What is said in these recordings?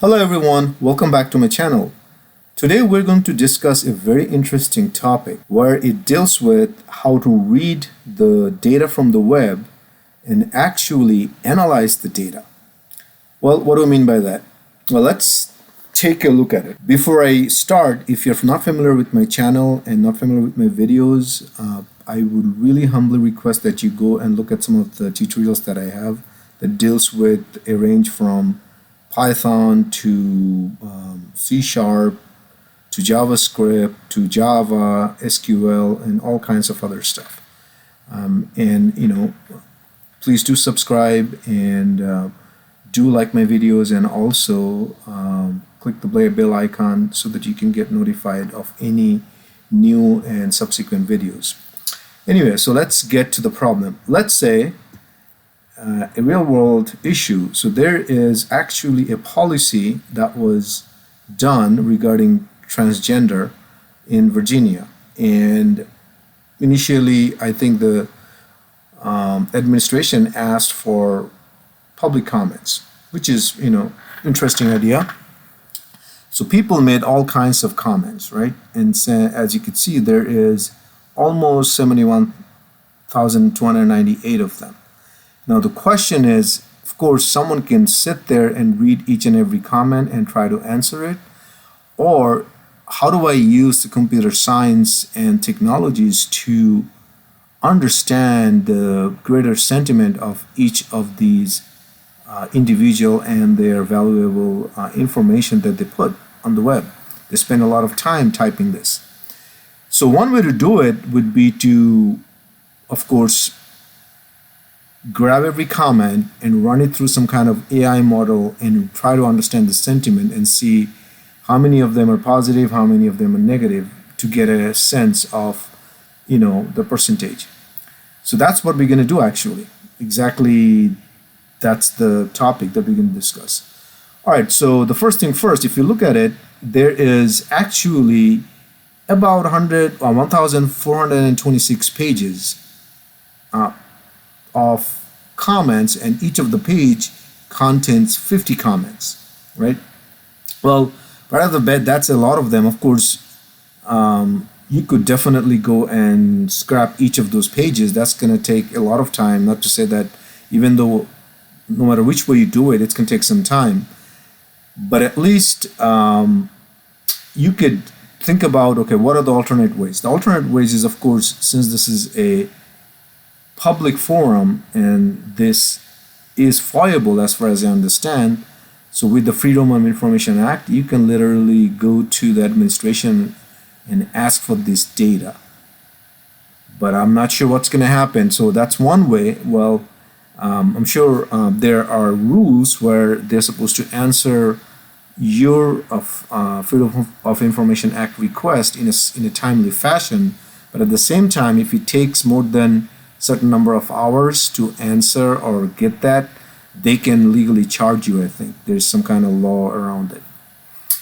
Hello everyone, welcome back to my channel. Today we're going to discuss a very interesting topic where it deals with how to read the data from the web and actually analyze the data. Well, what do I mean by that? Well, let's take a look at it. Before I start, if you're not familiar with my channel and not familiar with my videos, I would really humbly request that you go and look at some of the tutorials that I have that deals with a range from Python to C# to JavaScript to Java, SQL, and all kinds of other stuff. Please do subscribe and do like my videos, and also click the bell icon so that you can get notified of any new and subsequent videos. Anyway, so let's get to the problem. Let's say a real world issue. So there is actually a policy that was done regarding transgender in Virginia, and initially I think the administration asked for public comments, which is interesting idea. So people made all kinds of comments, right? And as you can see, there is almost 71,298 of them. Now the question is, of course, someone can sit there and read each and every comment and try to answer it, or how do I use the computer science and technologies to understand the greater sentiment of each of these individual and their valuable information that they put on the web. They spend a lot of time typing this. So one way to do it would be to, of course, grab every comment and run it through some kind of AI model and try to understand the sentiment and see how many of them are positive, how many of them are negative, to get a sense of the percentage. So that's what we're going to do actually. Exactly, that's the topic that we're going to discuss. All right, so the first thing first, if you look at it, there is actually about 1,426 pages of comments, and each of the page contains 50 comments, right? Well, right off the bat, that's a lot of them. Of course, you could definitely go and scrap each of those pages. That's going to take a lot of time, not to say that even though no matter which way you do it, it's going to take some time. But at least you could think about, okay, what are the alternate ways? The alternate ways is, of course, since this is a public forum and this is fiable as far as I understand, so with the Freedom of Information Act, you can literally go to the administration and ask for this data. But I'm not sure what's going to happen. So that's one way. Well, I'm sure there are rules where they're supposed to answer your Freedom of Information Act request in a timely fashion. But at the same time, if it takes more than certain number of hours to answer or get that, they can legally charge you. I think there's some kind of law around it.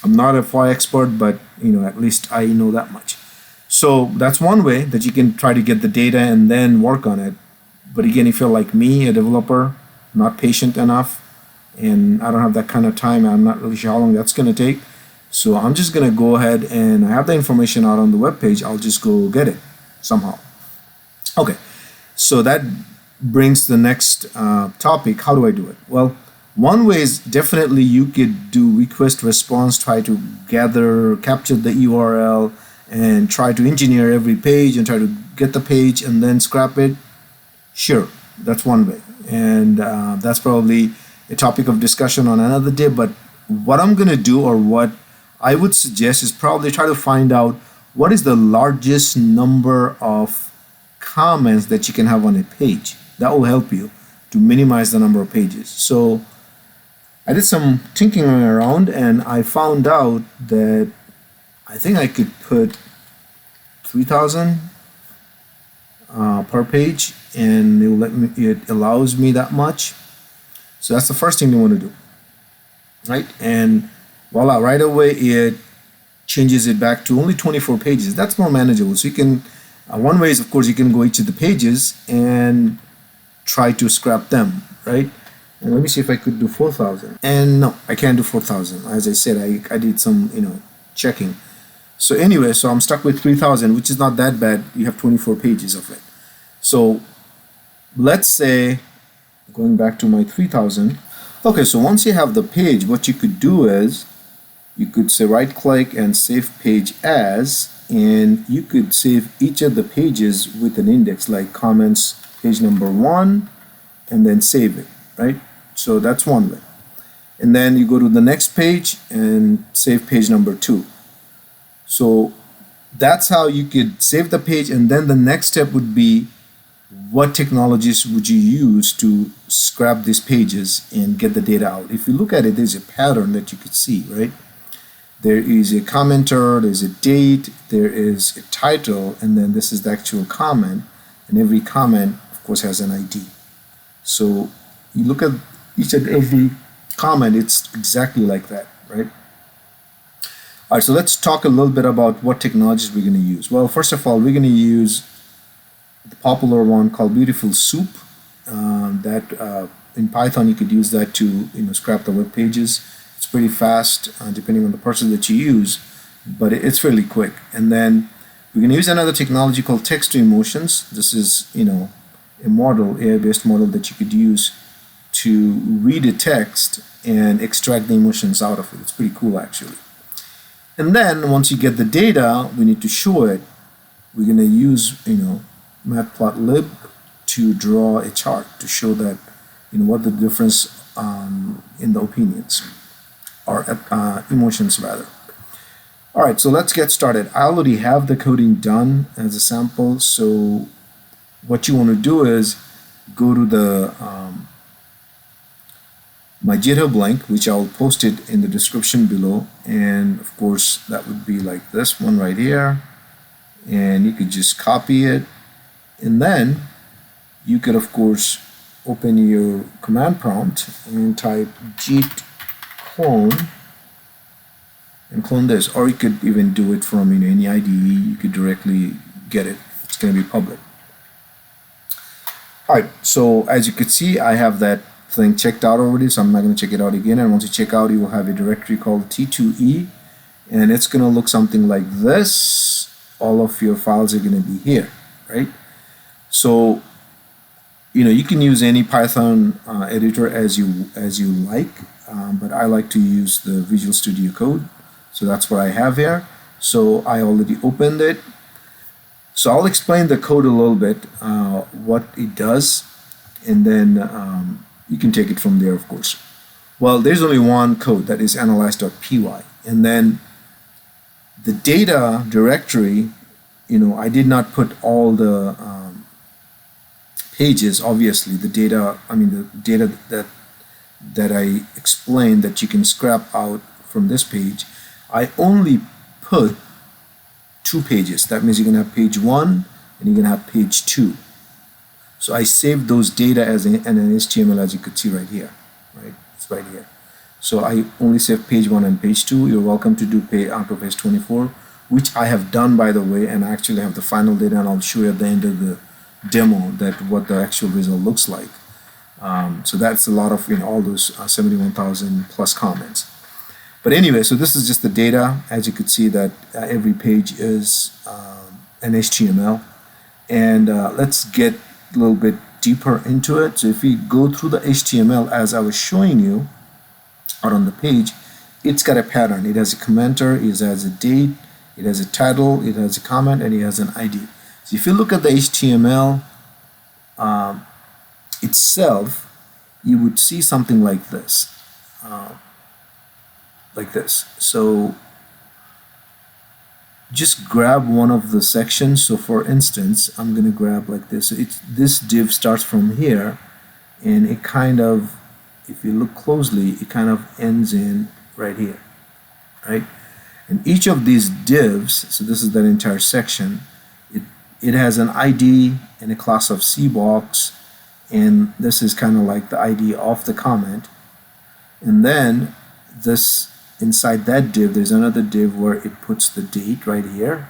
I'm not a FOIA expert, but at least I know that much. So that's one way that you can try to get the data and then work on it. But again, if you're like me, a developer, not patient enough, and I don't have that kind of time, I'm not really sure how long that's going to take. So I'm just going to go ahead, and I have the information out on the web page. I'll just go get it somehow. Okay. So that brings the next topic. How do I do it? Well, one way is definitely you could do request response, try to capture the URL and try to engineer every page and try to get the page and then scrap it. Sure, that's one way. And that's probably a topic of discussion on another day. But what I'm going to do, or what I would suggest, is probably try to find out what is the largest number of comments that you can have on a page. That will help you to minimize the number of pages. So I did some thinking around, and I found out that I think I could put 3,000 per page, and it allows me that much. So that's the first thing you want to do, right? And voila, right away it changes it back to only 24 pages. That's more manageable. So you can one way is, of course, you can go each of the pages and try to scrap them, right? And let me see if I could do 4,000. And no, I can't do 4,000. As I said, I did some, checking. So anyway, so I'm stuck with 3,000, which is not that bad. You have 24 pages of it. So let's say, going back to my 3,000. Okay, so once you have the page, what you could do is, you could say right click and save page as, and you could save each of the pages with an index, like comments page number 1, and then save it, right? So that's one way. And then you go to the next page and save page number 2. So that's how you could save the page, and then the next step would be, what technologies would you use to scrap these pages and get the data out? If you look at it, there's a pattern that you could see, right? There is a commenter, there's a date, there is a title, and then this is the actual comment, and every comment, of course, has an ID. So you look at each and every comment, it's exactly like that, right? All right, so let's talk a little bit about what technologies we're going to use. Well, first of all, we're going to use the popular one called Beautiful Soup. In Python, you could use that to scrap the web pages. It's pretty fast, depending on the parser that you use, but it's fairly quick. And then we're going to use another technology called text-to-emotions. This is a model, AI-based model that you could use to read a text and extract the emotions out of it. It's pretty cool, actually. And then once you get the data, we need to show it. We're going to use matplotlib to draw a chart to show that what the difference in the opinions or emotions rather. All right, so let's get started. I already have the coding done as a sample. So what you want to do is go to the my GitHub link, which I'll post it in the description below, and of course that would be like this one right here, and you could just copy it, and then you could of course open your command prompt and type git clone and clone this, or you could even do it from any IDE. You could directly get it. It's going to be public. All right, so as you can see, I have that thing checked out already, so I'm not going to check it out again. And once you check out, you will have a directory called T2E, and it's going to look something like this. All of your files are going to be here, right? So you can use any Python editor as you like, but I like to use the Visual Studio Code, so that's what I have here. So I already opened it. So I'll explain the code a little bit, what it does, and then you can take it from there, of course. Well, there's only one code, that is analyze.py, and then the data directory, I did not put all the pages, obviously. The data that I explained that you can scrap out from this page, I only put 2 pages. That means you're going to have page 1 and you're going to have page 2. So I saved those data as an HTML, as you could see right here, right? It's right here. So I only saved page 1 and page 2. You're welcome to do auto page 24, which I have done, by the way, and I actually have the final data, and I'll show you at the end of the demo that what the actual result looks like. So that's a lot of all those 71,000 plus comments. But anyway, so this is just the data. As you could see that every page is an HTML, and let's get a little bit deeper into it. So if we go through the HTML as I was showing you out on the page, it's got a pattern. It has a commenter, it has a date, it has a title, it has a comment, and it has an ID. So if you look at the HTML itself, you would see something like this. So just grab one of the sections. So for instance, I'm going to grab like this. So this div starts from here, and it kind of, if you look closely, it kind of ends in right here, right? And each of these divs, so this is that entire section, it has an ID and a class of CBox, and this is kind of like the ID of the comment. And then this, inside that div, there's another div where it puts the date right here,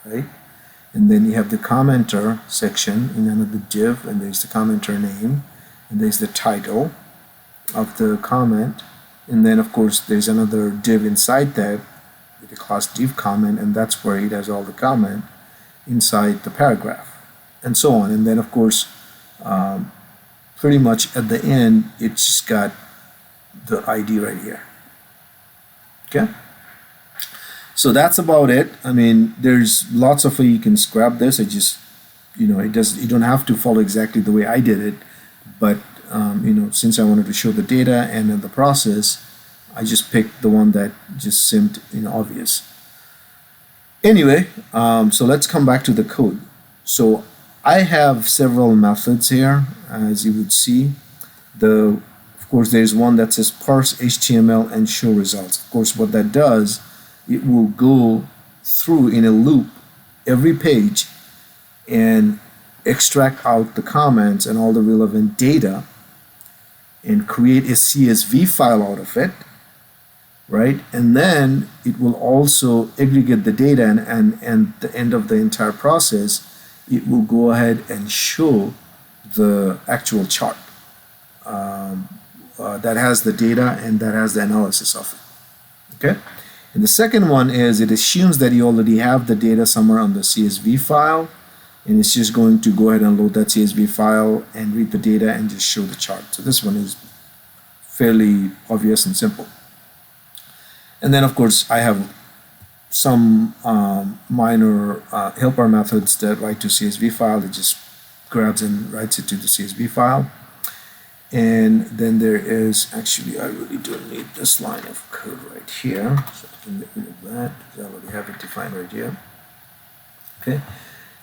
right? And then you have the commenter section in another div, and there's the commenter name, and there's the title. of the comment, and then of course there's another div inside that with the class div comment, and that's where it has all the comment inside the paragraph, and so on. And then of course pretty much at the end it's just got the ID right here. Okay, so that's about it. I mean, there's lots of way you can scrap this. I just, you don't have to follow exactly the way I did it, but since I wanted to show the data and then the process, I just picked the one that just seemed obvious. Anyway, so let's come back to the code. So I have several methods here, as you would see. Of course, there's one that says parse HTML and show results. Of course, what that does, it will go through in a loop every page and extract out the comments and all the relevant data and create a CSV file out of it, right? And then it will also aggregate the data, and at the end of the entire process, it will go ahead and show the actual chart that has the data and that has the analysis of it. Okay? And the second one is it assumes that you already have the data somewhere on the CSV file, and it's just going to go ahead and load that CSV file and read the data and just show the chart. So this one is fairly obvious and simple. And then of course I have some minor helper methods that write to CSV file. It just grabs and writes it to the CSV file. And then there is, actually I really don't need this line of code right here, so I can get rid of that because I already have it defined right here. Okay.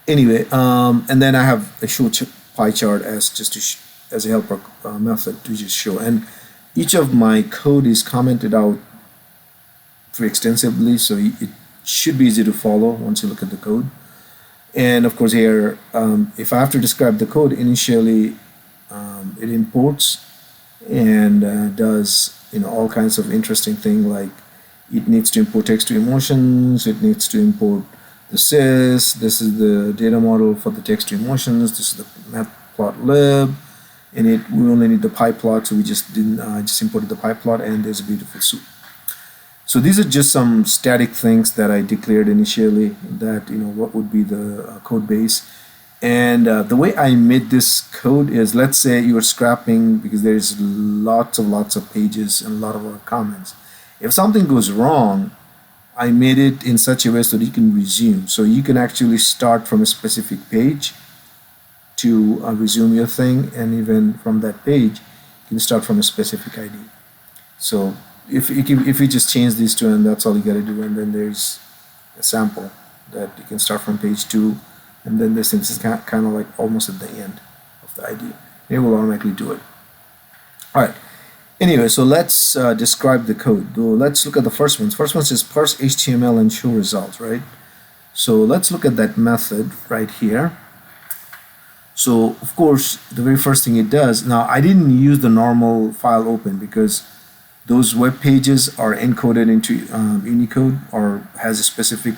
Anyway, and then I have a show pie chart as just as a helper method to just show. And each of my code is commented out pretty extensively, so it should be easy to follow once you look at the code. And of course here, if I have to describe the code, initially it imports and does all kinds of interesting things, like it needs to import text to emotions, it needs to import the sys, this is the data model for the text to emotions, this is the matplotlib, and we only need the pie plot, so we just didn't just imported the pie plot, and there's a beautiful soup. So these are just some static things that I declared initially, that what would be the code base. And the way I made this code is, let's say you are scrapping because there's lots of pages and a lot of comments. If something goes wrong, I made it in such a way so that you can resume. So you can actually start from a specific page to resume your thing, and even from that page, you can start from a specific ID. So if you just change these two, and that's all you got to do, and then there's a sample that you can start from page 2, and then this is kind of like almost at the end of the ID. It will automatically do it. All right. Anyway, so let's describe the code. Let's look at the first one. First one says parse HTML and show results, right? So let's look at that method right here. So of course, the very first thing it does, now I didn't use the normal file open because those web pages are encoded into Unicode, or has a specific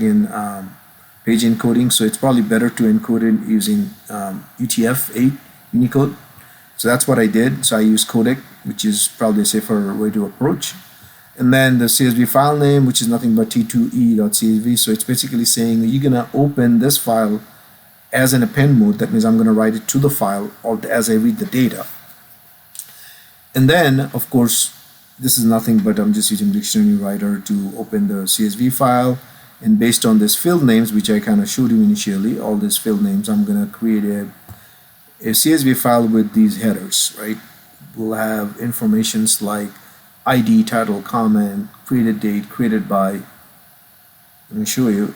page encoding, so it's probably better to encode it using UTF-8 Unicode. So that's what I did. So I used codec, which is probably a safer way to approach. And then the CSV file name, which is nothing but t2e.csv. So it's basically saying you're gonna open this file as an append mode. That means I'm gonna write it to the file or as I read the data. And then of course, this is nothing but I'm just using dictionary writer to open the CSV file. And based on these field names, which I kind of showed you initially, all these field names, I'm going to create a CSV file with these headers, right? We'll have informations like ID, title, comment, created date, created by. Let me show you.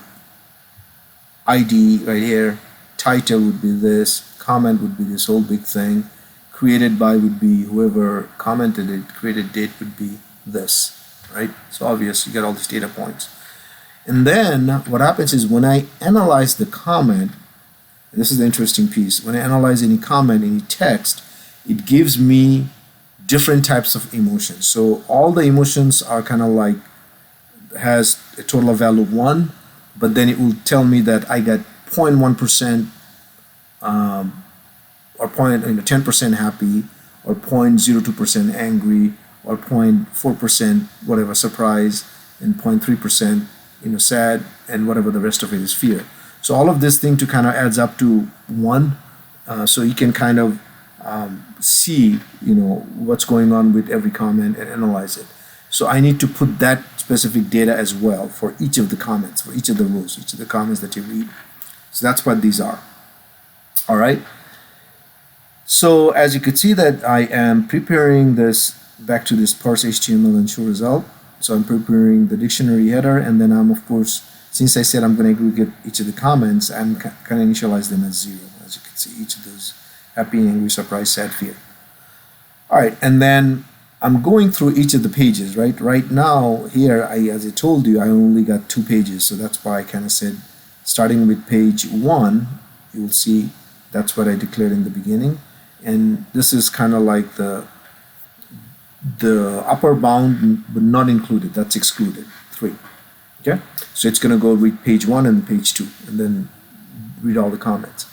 ID right here, title would be this, comment would be this whole big thing, created by would be whoever commented it, created date would be this, right? So obvious, you get all these data points. And then what happens is when I analyze the comment, and this is the interesting piece, when I analyze any comment, any text, it gives me different types of emotions. So all the emotions are kind of like, has a total of value 1, but then it will tell me that I got 0.1% or 10% happy, or 0.02% angry, or 0.4% whatever surprise, and 0.3% sad, and whatever the rest of it is fear. So all of this thing to kind of adds up to 1, so you can kind of see what's going on with every comment and analyze it. So I need to put that specific data as well for each of the comments, for each of the rows, each of the comments that you read. So that's what these are. All right. So as you could see that I am preparing this back to this parse HTML and show result. So I'm preparing the dictionary header, and then I'm, of course, since I said I'm going to aggregate each of the comments, I'm kind of initialize them as 0. As you can see, each of those: happy, angry, surprise, sad, fear. All right, and then I'm going through each of the pages, right? Right now, here, as I told you, I only got 2 pages, so that's why I kind of said, starting with page 1, you'll see that's what I declared in the beginning, and this is kind of like the upper bound, but not included. That's excluded. 3. Okay, so it's going to go read page 1 and page 2, and then read all the comments.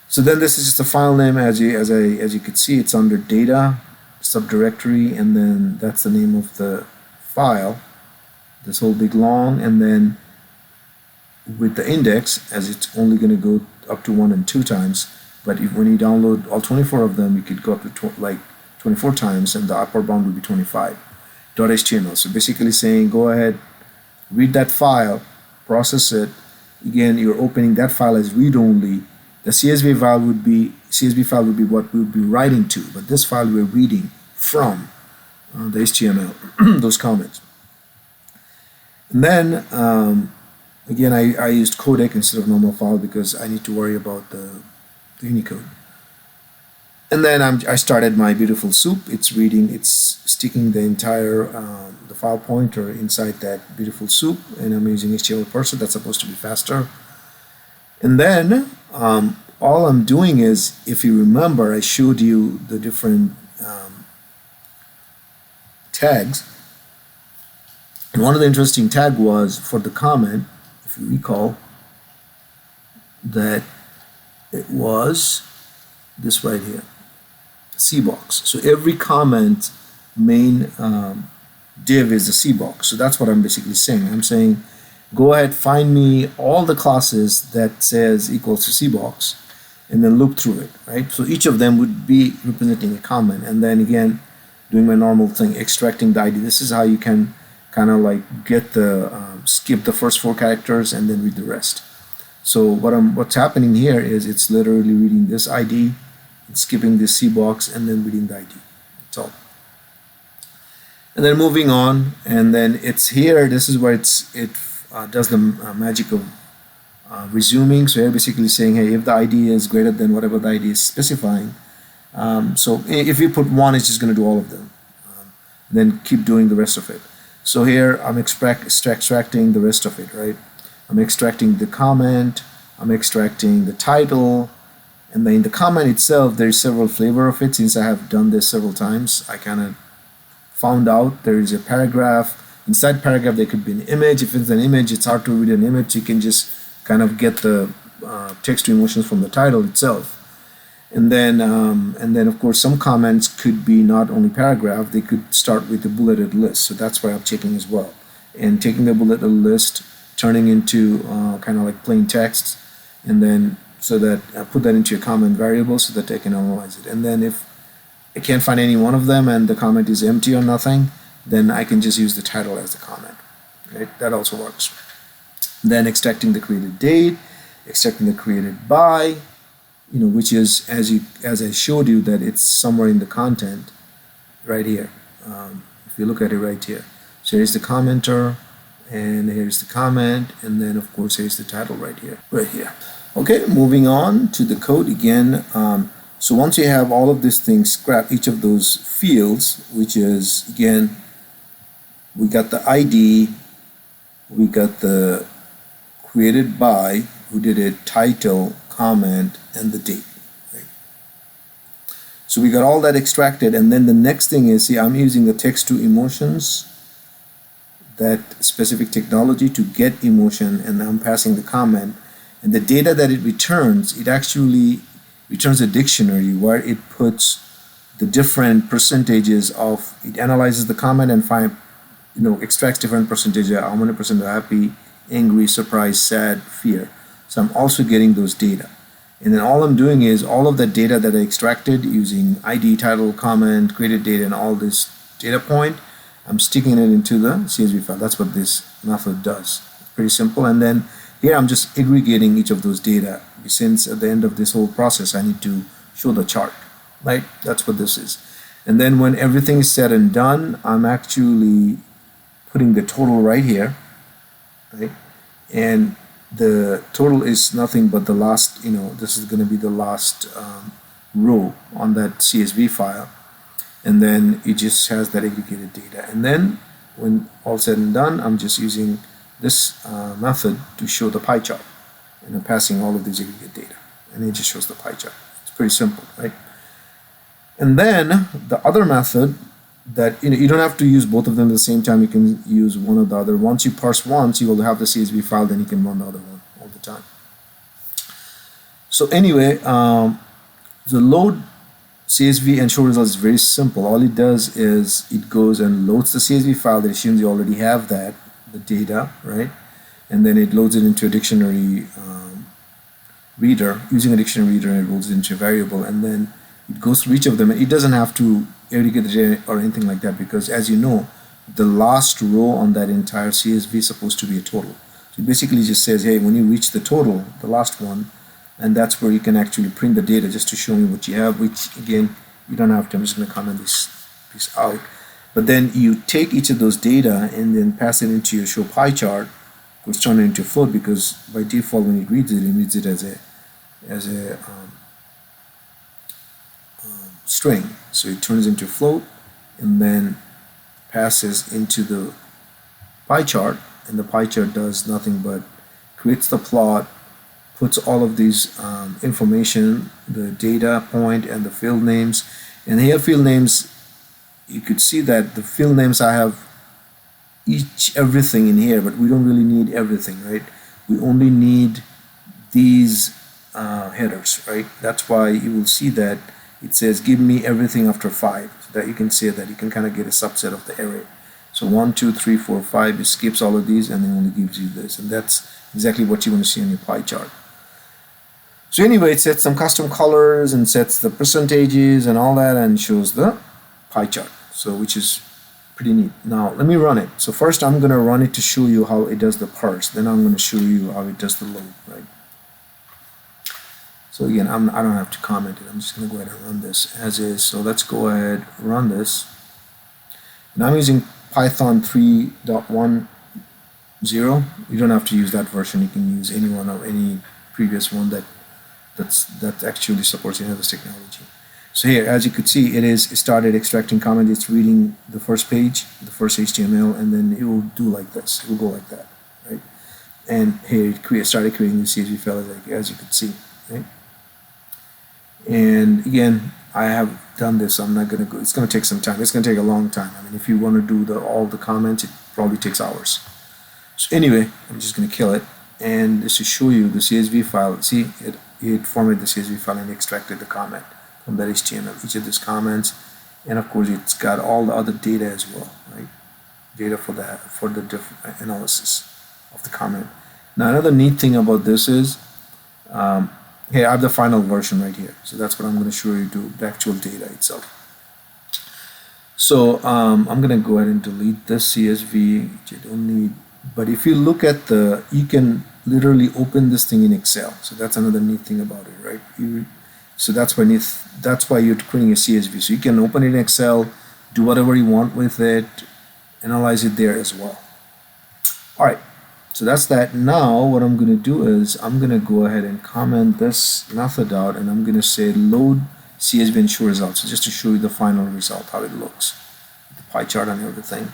So then this is just a file name. As you could see, it's under data subdirectory, and then that's the name of the file, this whole big long, and then with the index, as it's only going to go up to 1 and 2 times, but when you download all 24 of them, you could go up to like 24 times, and the upper bound would be 25. .html. So basically saying, go ahead, read that file, process it. Again, you're opening that file as read-only. The CSV file would be what we would be writing to, but this file we're reading from the HTML, those comments. And then again, I used codec instead of normal file because I need to worry about the Unicode. And then I started my beautiful soup. It's reading, it's sticking the entire the file pointer inside that beautiful soup, and I'm using HTML Parser. That's supposed to be faster. And then all I'm doing is, if you remember, I showed you the different tags. And one of the interesting tag was for the comment, if you recall, that it was this right here, CBox. So every comment main div is a CBox. So that's what I'm basically saying. I'm saying, go ahead, find me all the classes that says equals to CBox, and then loop through it, right? So each of them would be representing a comment, and then again, doing my normal thing, extracting the ID. This is how you can kind of like get the skip the first 4 characters and then read the rest. So what's happening here is it's literally reading this ID, it's skipping this CBox, and then reading the ID. That's all. And then moving on, and then it's here. This is where it does the magic of resuming. So you're basically saying, hey, if the ID is greater than whatever the ID is specifying, so if you put 1, it's just going to do all of them. Then keep doing the rest of it. So here I'm extracting the rest of it, right? I'm extracting the comment, I'm extracting the title, and then in the comment itself, there's several flavor of it. Since I have done this several times, I kind of found out there is a paragraph. Inside paragraph, there could be an image. If it's an image, it's hard to read an image. You can just kind of get the text to emotions from the title itself. And then of course, some comments could be not only paragraph, they could start with a bulleted list. So that's what I'm checking as well. And taking the bulleted list, turning into kind of like plain text, and then so that I put that into a comment variable so that I can analyze it. And then if I can't find any one of them and the comment is empty or nothing, then I can just use the title as the comment. Right? That also works. Then extracting the created date, extracting the created by, which is as I showed you that it's somewhere in the content right here. If you look at it right here. So here's the commenter, and here's the comment, and then of course here's the title right here. Okay, moving on to the code again. So once you have all of these things, scrap each of those fields, which is, again, we got the ID, we got the created by, who did it, title, comment, and the date. Right? So we got all that extracted, and then the next thing is, see, I'm using the text to emotions, that specific technology to get emotion, and I'm passing the comment. And the data that it returns, it actually returns a dictionary where it puts the different percentages of, it analyzes the comment and extracts different percentages, how many percent are happy, angry, surprised, sad, fear. So I'm also getting those data. And then all I'm doing is all of that data that I extracted using ID, title, comment, created data, and all this data point, I'm sticking it into the CSV file. That's what this method does. It's pretty simple. And then here I'm just aggregating each of those data, since at the end of this whole process I need to show the chart, right? That's what this is. And then when everything is said and done, I'm actually putting the total right here, right? And the total is nothing but the last, this is going to be the last row on that CSV file. And then it just has that aggregated data. And then when all said and done, I'm just using this method to show the pie chart. And I'm passing all of these aggregate data. And it just shows the pie chart. It's pretty simple, right? And then the other method that, you don't have to use both of them at the same time. You can use one or the other. Once you parse once, you will have the CSV file, then you can run the other one all the time. So anyway, the load CSV and show results is very simple. All it does is it goes and loads the CSV file that assumes you already have that, the data, right? And then it loads it into a dictionary reader, using a dictionary reader, and it loads it into a variable, and then it goes through each of them. And it doesn't have to aggregate the data or anything like that, because as you know, the last row on that entire CSV is supposed to be a total. So it basically just says, hey, when you reach the total, the last one, and that's where you can actually print the data just to show me what you have, which again, you don't have to. I'm just going to comment this out. But then you take each of those data and then pass it into your show pie chart, which turn it into a float, because by default when it reads it as a string. So it turns into a float and then passes into the pie chart, and the pie chart does nothing but creates the plot, puts all of these information, the data point and the field names. And here field names, you could see that the field names, I have everything in here, but we don't really need everything, right? We only need these headers, right? That's why you will see that it says give me everything after 5, so that you can say that you can kind of get a subset of the array. So 1, 2, 3, 4, 5, it skips all of these and then only gives you this, and that's exactly what you want to see on your pie chart. So anyway, it sets some custom colors and sets the percentages and all that, and shows the pie chart, so which is pretty neat. Now let me run it. So first I'm going to run it to show you how it does the parse, then I'm going to show you how it does the load, right? So again, I don't have to comment it. I'm just going to go ahead and run this as is. So let's go ahead, run this. And I'm using Python 3.10. You don't have to use that version. You can use any one of any previous one that actually supports any of this technology. So here, as you could see, it started extracting comment. It's reading the first page, the first HTML, and then it will do like this. It will go like that, right? And here it started creating the CSV file, as you could see, right? And again, I have done this. I'm not going to go. It's going to take some time. It's going to take a long time. I mean, if you want to do all the comments, it probably takes hours. So anyway, I'm just going to kill it. And just to show you the CSV file, see, it formatted the CSV file and extracted the comment from that HTML, each of these comments, and of course it's got all the other data as well, right? Data for the different analysis of the comment. Now another neat thing about this is, here I have the final version right here. So that's what I'm going to show you, the actual data itself. So I'm going to go ahead and delete this CSV, which I don't need. But if you look at you can literally open this thing in Excel. So that's another neat thing about it, right? So that's why you're creating a CSV. So you can open it in Excel, do whatever you want with it, analyze it there as well. All right. So that's that. Now what I'm going to do is I'm going to go ahead and comment this method out, and I'm going to say load CSV and show results. So just to show you the final result, how it looks, the pie chart and everything.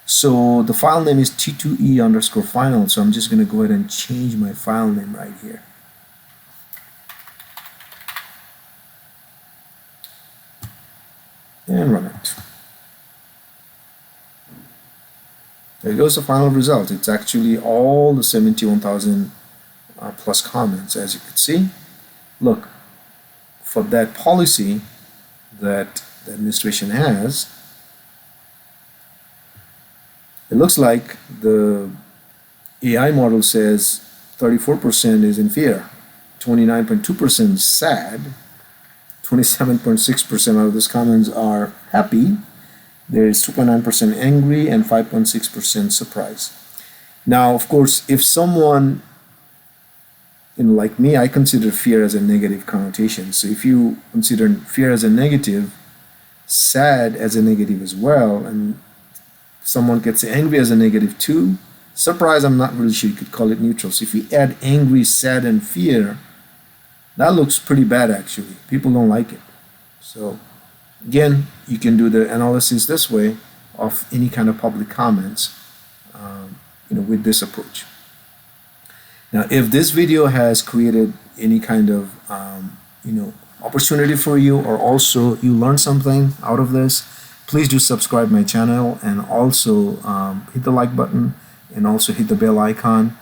So the file name is t2e_final. So I'm just going to go ahead and change my file name right here. And run it. There goes the final result. It's actually all the 71,000 plus comments, as you can see. Look, for that policy, that the administration has, it looks like the AI model says 34% is in fear, 29.2% sad, 27.6% of those comments are happy, there's 2.9% angry, and 5.6% surprised. Now, of course, if someone, like me, I consider fear as a negative connotation. So if you consider fear as a negative, sad as a negative as well, and someone gets angry as a negative too, surprise, I'm not really sure you could call it neutral. So if you add angry, sad, and fear, that looks pretty bad actually. People don't like it. So again, you can do the analysis this way of any kind of public comments, with this approach. Now, if this video has created any kind of opportunity for you, or also you learned something out of this, please do subscribe my channel, and also hit the like button, and also hit the bell icon,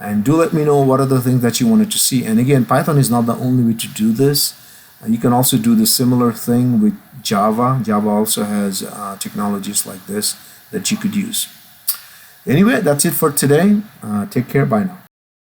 and do let me know what are the things that you wanted to see. And again, Python is not the only way to do this. You can also do the similar thing with Java. Java also has technologies like this that you could use. Anyway, that's it for today. Take care. Bye now.